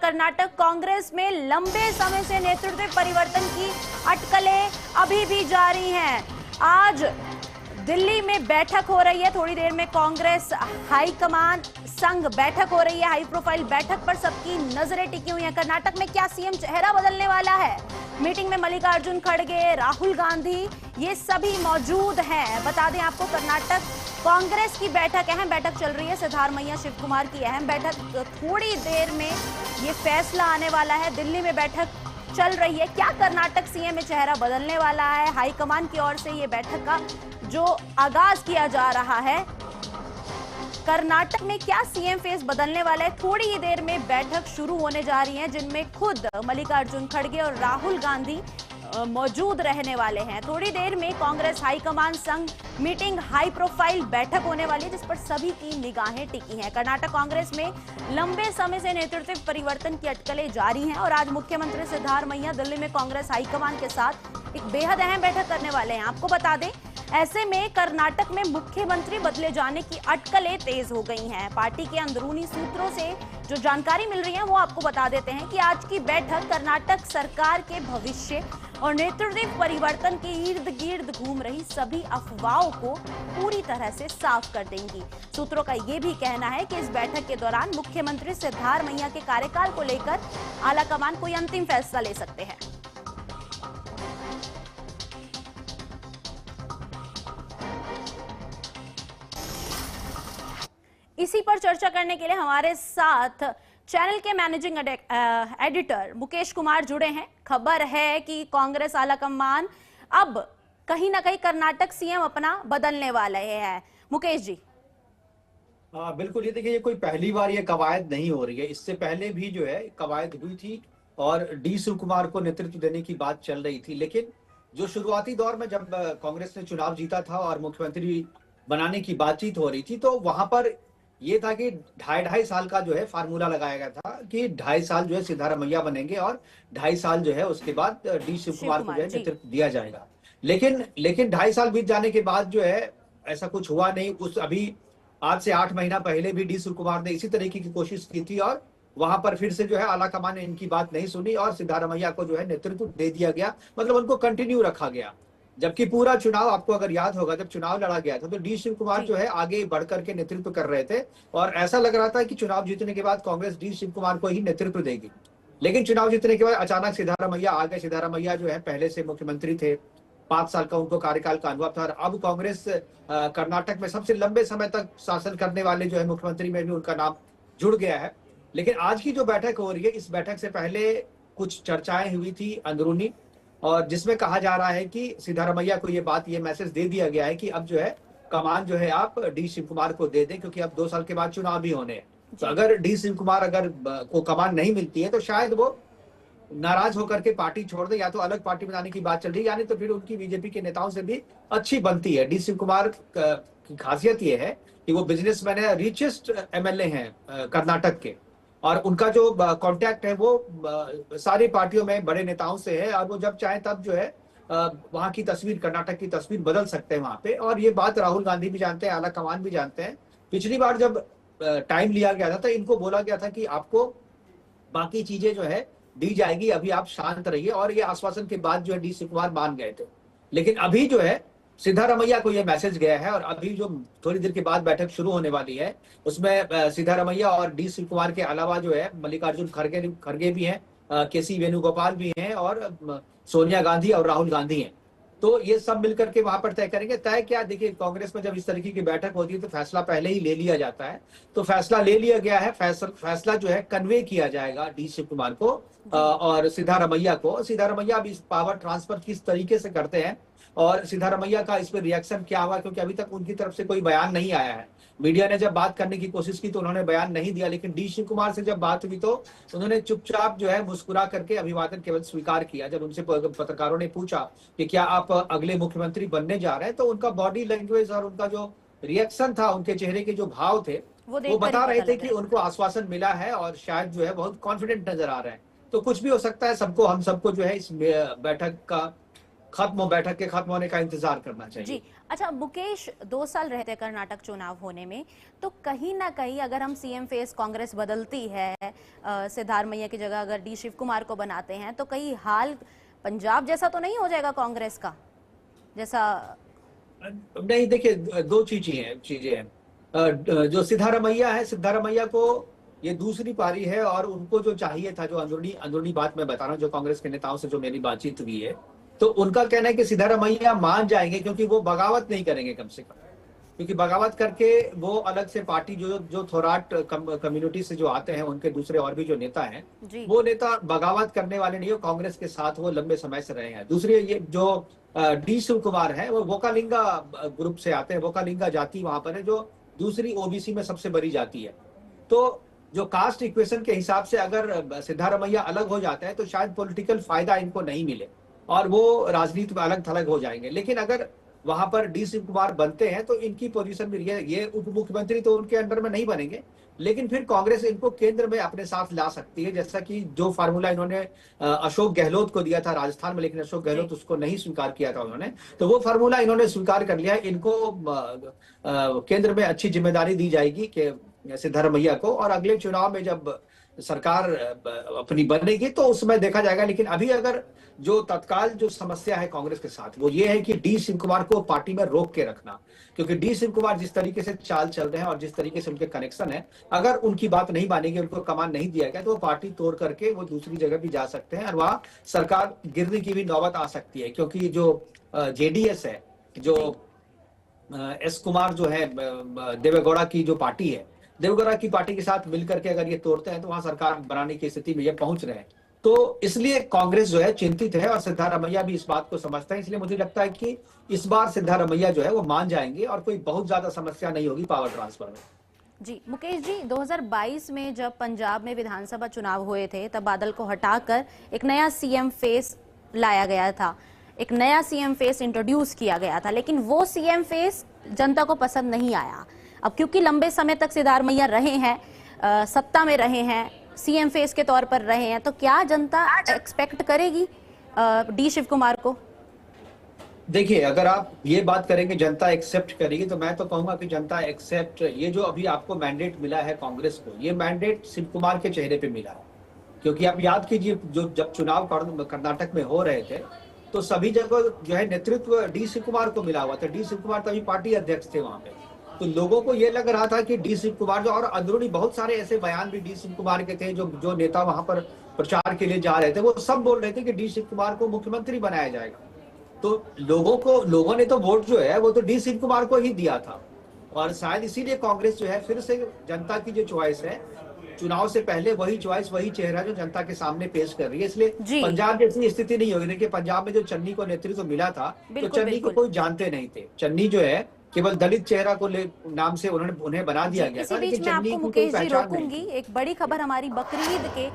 कर्नाटक कांग्रेस में लंबे समय से नेतृत्व परिवर्तन की अटकलें अभी भी जारी हैं। आज दिल्ली में बैठक हो रही है, थोड़ी देर में कांग्रेस हाईकमान संग बैठक हो रही है। हाई प्रोफाइल बैठक पर सबकी नजरें टिकी हुई हैं। कर्नाटक में क्या सीएम चेहरा बदलने वाला है? मीटिंग में मल्लिकार्जुन खड़गे, राहुल गांधी, ये सभी मौजूद हैं। बता दें आपको, कर्नाटक कांग्रेस की बैठक, अहम बैठक चल रही है। सिद्धारमैया शिव कुमार की अहम बैठक, थोड़ी देर में ये फैसला आने वाला है। दिल्ली में बैठक चल रही है। क्या कर्नाटक सीएम में चेहरा बदलने वाला है? हाईकमान की ओर से ये बैठक का जो आगाज किया जा रहा है, कर्नाटक में क्या सीएम फेस बदलने वाला है? थोड़ी ही देर में बैठक शुरू होने जा रही है, जिनमें खुद मल्लिकार्जुन खड़गे और राहुल गांधी मौजूद रहने वाले हैं। थोड़ी देर में कांग्रेस हाईकमान संग मीटिंग, हाई प्रोफाइल बैठक होने वाली है, जिस पर सभी की निगाहें टिकी हैं। कर्नाटक कांग्रेस में लंबे समय से नेतृत्व परिवर्तन की अटकलें जारी हैं और आज मुख्यमंत्री सिद्धारमैया दिल्ली में कांग्रेस हाईकमान के साथ एक बेहद अहम बैठक करने वाले हैं। आपको बता दें, ऐसे में कर्नाटक में मुख्यमंत्री बदले जाने की अटकलें तेज हो गई हैं। पार्टी के अंदरूनी सूत्रों से जो जानकारी मिल रही है वो आपको बता देते हैं कि आज की बैठक कर्नाटक सरकार के भविष्य और नेतृत्व परिवर्तन के इर्द गिर्द घूम रही सभी अफवाहों को पूरी तरह से साफ कर देंगी। सूत्रों का ये भी कहना है कि इस बैठक के दौरान मुख्यमंत्री सिद्धारमैया के कार्यकाल को लेकर आलाकमान कोई अंतिम फैसला ले सकते हैं। इसी पर चर्चा करने के लिए हमारे साथ चैनल के मैनेजिंग एडिटर मुकेश कुमार जुड़े हैं। खबर है कि कांग्रेस आलाकमान अब कहीं ना कहीं कर्नाटक सीएम अपना बदलने वाले हैं। मुकेश जी। बिल्कुल, ये देखिए, ये कोई पहली बार ये कवायद नहीं हो रही है। इससे पहले भी जो है कवायद हुई थी और डी शिव कुमार को नेतृत्व देने की बात चल रही थी। लेकिन जो शुरुआती दौर में जब कांग्रेस ने चुनाव जीता था और मुख्यमंत्री बनाने की बातचीत हो रही थी, तो वहां पर ये था कि ढाई साल का जो है फार्मूला लगाया गया था कि 2.5 साल जो है सिद्धारमैया बनेंगे और 2.5 साल जो है उसके बाद डी शिव कुमार को जो है नेतृत्व दिया जाएगा। लेकिन 2.5 साल बीत जाने के बाद जो है ऐसा कुछ हुआ नहीं। उस अभी आज से 8 महीना पहले भी डी शिव कुमार ने इसी तरीके की कोशिश की थी और वहां पर फिर से जो है आलाकमान ने इनकी बात नहीं सुनी और सिद्धारमैया को जो है नेतृत्व दे दिया गया, मतलब उनको कंटिन्यू रखा गया। जबकि पूरा चुनाव, आपको अगर याद होगा, जब चुनाव लड़ा गया था तो डी शिव कुमार जो है आगे बढ़कर के नेतृत्व कर रहे थे और ऐसा लग रहा था कि चुनाव जीतने के बाद कांग्रेस डी शिव कुमार को ही नेतृत्व देगी। लेकिन चुनाव जीतने के बाद अचानक सिद्धारमैया आ गए। सिद्धारमैया जो है पहले से मुख्यमंत्री थे, 5 साल का उनको कार्यकाल का अनुभव था और अब कांग्रेस कर्नाटक में सबसे लंबे समय तक शासन करने वाले जो है मुख्यमंत्री में भी उनका नाम जुड़ गया है। लेकिन आज की जो बैठक हो रही है, इस बैठक से पहले कुछ चर्चाएं हुई थी अंदरूनी, और जिसमें कहा जा रहा है कि सिद्धारमैया को ये मैसेज दे दिया गया है कि अब जो है कमान जो है आप डी शिव कुमार को दे दें, क्योंकि अब 2 साल के बाद चुनाव भी होने हैं। तो अगर डी शिव कुमार अगर को कमान नहीं मिलती है तो शायद वो नाराज होकर के पार्टी छोड़ दे, या तो अलग पार्टी बनाने की बात चल रही है, यानी तो फिर उनकी बीजेपी के नेताओं से भी अच्छी बनती है। डी शिव कुमार की खासियत ये है कि वो बिजनेसमैन है, रिचेस्ट एमएलए हैं कर्नाटक के, और उनका जो कांटेक्ट है वो सारी पार्टियों में बड़े नेताओं से है और वो जब चाहे तब जो है वहां की तस्वीर, कर्नाटक की तस्वीर बदल सकते हैं वहां पे। और ये बात राहुल गांधी भी जानते हैं, आलाकमान भी जानते हैं। पिछली बार जब टाइम लिया गया था तो इनको बोला गया था कि आपको बाकी चीजें जो है दी जाएगी, अभी आप शांत रहिए, और ये आश्वासन के बाद जो है डी शिव कुमार मान गए थे। लेकिन अभी जो है सिद्धारमैया को यह मैसेज गया है और अभी जो थोड़ी देर के बाद बैठक शुरू होने वाली है उसमें सिद्धारमैया और डी शिव कुमार के अलावा जो है मल्लिकार्जुन खड़गे भी हैं, केसी वेणुगोपाल भी हैं और सोनिया गांधी और राहुल गांधी हैं। तो ये सब मिलकर के वहां पर तय करेंगे। तय क्या, देखिए, कांग्रेस में जब इस तरीके की बैठक होती है तो फैसला पहले ही ले लिया जाता है। तो फैसला ले लिया गया है। फैसला जो है कन्वे किया जाएगा डी शिव कुमार को और सिद्धारमैया को। सिद्धारमैया अब इस पावर ट्रांसफर किस तरीके से करते हैं और सिद्धारमैया का इस पर रिएक्शन क्या हुआ, क्योंकि अभी तक उनकी तरफ से कोई बयान नहीं आया है। मीडिया ने जब बात करने की कोशिश की तो उन्होंने बयान नहीं दिया, लेकिन डी शिव कुमार से जब बात हुई तो उन्होंने चुपचाप जो है मुस्कुरा करके अभिवादन केवल स्वीकार किया। जब उनसे पत्रकारों ने पूछा कि क्या आप अगले मुख्यमंत्री बनने जा रहे हैं, तो उनका बॉडी लैंग्वेज और उनका जो रिएक्शन था, उनके चेहरे के जो भाव थे, वो बता रहे थे कि उनको आश्वासन मिला है और शायद जो है बहुत कॉन्फिडेंट नजर आ रहे हैं। तो कुछ भी हो सकता है। हम सबको जो है इस बैठक का बैठक के खत्म होने का इंतजार करना चाहिए। जी अच्छा मुकेश, 2 साल रहते कर्नाटक चुनाव होने में, तो कहीं ना कहीं अगर हम सीएम फेस कांग्रेस बदलती है, सिद्धारमैया की जगह अगर डी शिव कुमार को बनाते हैं, तो कहीं हाल पंजाब जैसा तो नहीं हो जाएगा कांग्रेस का जैसा? नहीं, देखिए, दो चीजें हैं। जो सिद्धारमैया है, सिद्धारमैया को ये दूसरी पारी है और उनको जो चाहिए था, जो अंदरूनी बात मैं बता रहा हूँ, जो कांग्रेस के नेताओं से जो मेरी बातचीत हुई है, तो उनका कहना है कि सिद्धारमैया मान जाएंगे क्योंकि वो बगावत नहीं करेंगे कम से कम, क्योंकि बगावत करके वो अलग से पार्टी जो थोराट कम्युनिटी से जो आते हैं, उनके दूसरे और भी जो नेता हैं, वो नेता बगावत करने वाले नहीं हो, कांग्रेस के साथ वो लंबे समय से रहे हैं। दूसरी ये जो डी शिव कुमार है, वो वोकालिंगा ग्रुप से आते हैं, वोकालिंगा जाति वहां पर है, जो दूसरी ओबीसी में सबसे बड़ी जाति है। तो जो कास्ट इक्वेशन के हिसाब से अगर सिद्धारमैया अलग हो जाता है तो शायद पॉलिटिकल फायदा इनको नहीं मिले और वो राजनीति में अलग थलग हो जाएंगे। लेकिन अगर वहां पर डी शिव कुमार बनते हैं तो इनकी पोजीशन में ये उप मुख्यमंत्री तो उनके अंडर में नहीं बनेंगे, लेकिन फिर कांग्रेस इनको केंद्र में अपने साथ ला सकती है, जैसा कि जो फार्मूला इन्होंने अशोक गहलोत को दिया था राजस्थान में, लेकिन अशोक गहलोत उसको नहीं स्वीकार किया था उन्होंने, तो वो फार्मूला इन्होंने स्वीकार कर लिया। इनको केंद्र में अच्छी जिम्मेदारी दी जाएगी कि सिद्धारमैया को, और अगले चुनाव में जब सरकार अपनी बनेगी तो उसमें देखा जाएगा। लेकिन अभी अगर जो तत्काल जो समस्या है कांग्रेस के साथ, वो ये है कि डी शिव कुमार को पार्टी में रोक के रखना, क्योंकि डी शिव कुमार जिस तरीके से चाल चल रहे हैं और जिस तरीके से उनके कनेक्शन है, अगर उनकी बात नहीं मानेंगे, उनको कमान नहीं दिया गया, तो वो पार्टी तोड़ करके वो दूसरी जगह भी जा सकते हैं और वहां सरकार गिरने की भी नौबत आ सकती है। क्योंकि जो जेडीएस है, जो एस कुमार जो है, देवेगौड़ा की जो पार्टी है, देवेगौड़ा की पार्टी के साथ मिलकर के अगर ये तोड़ते हैं तो वहां सरकार बनाने की स्थिति में ये पहुंच रहे हैं। तो इसलिए कांग्रेस जो है चिंतित है और सिद्धारमैया भी इस बात को समझता है। इसलिए मुझे लगता है कि इस बार सिद्धारमैया जो है वो मान जाएंगे और कोई बहुत ज्यादा समस्या नहीं होगी पावर ट्रांसफर में। जी मुकेश जी, 2022 में जब पंजाब में विधानसभा चुनाव हुए थे, तब बादल को हटाकर एक नया सीएम फेस लाया गया था, एक नया सीएम फेस इंट्रोड्यूस किया गया था, लेकिन वो सीएम फेस जनता को पसंद नहीं आया। अब क्योंकि लंबे समय तक सिद्धारमैया रहे हैं, सत्ता में रहे हैं, सीएम फेस के तौर पर रहे हैं, तो क्या जनता एक्सपेक्ट करेगी डी शिव कुमार को? देखिए, अगर आप ये बात करेंगे जनता एक्सेप्ट करेगी, तो मैं तो कहूंगा कि जनता एक्सेप्ट, ये जो अभी आपको मैंडेट मिला है कांग्रेस को, ये मैंडेट शिव कुमार के चेहरे पे मिला है। क्योंकि आप याद कीजिए, जो जब चुनाव कर्नाटक में हो रहे थे तो सभी जगह जो है नेतृत्व डी शिव कुमार को मिला हुआ था। डी शिव कुमार तभी पार्टी अध्यक्ष थे वहां पे, तो लोगों को ये लग रहा था कि डी शिव कुमार जो, और अंदरूनी बहुत सारे ऐसे बयान भी डी शिव कुमार के थे, जो नेता वहां पर प्रचार के लिए जा रहे थे, वो सब बोल रहे थे कि डी शिव कुमार को मुख्यमंत्री बनाया जाएगा। तो लोगों ने तो वोट जो है वो तो डी शिव कुमार को ही दिया था, और शायद इसीलिए कांग्रेस जो है फिर से जनता की जो चॉइस है, चुनाव से पहले वही चॉइस, वही चेहरा जो जनता के सामने पेश कर रही है। इसलिए पंजाब जैसी स्थिति नहीं होगी। देखिए, पंजाब में जो चन्नी को नेतृत्व मिला था, तो चन्नी को कोई जानते नहीं थे। चन्नी जो है केवल दलित चेहरा को नाम से उन्हें बना दिया गया था। इसी बीच में आपको मुकेश जी रोकूंगी, एक बड़ी खबर हमारी बकरीद के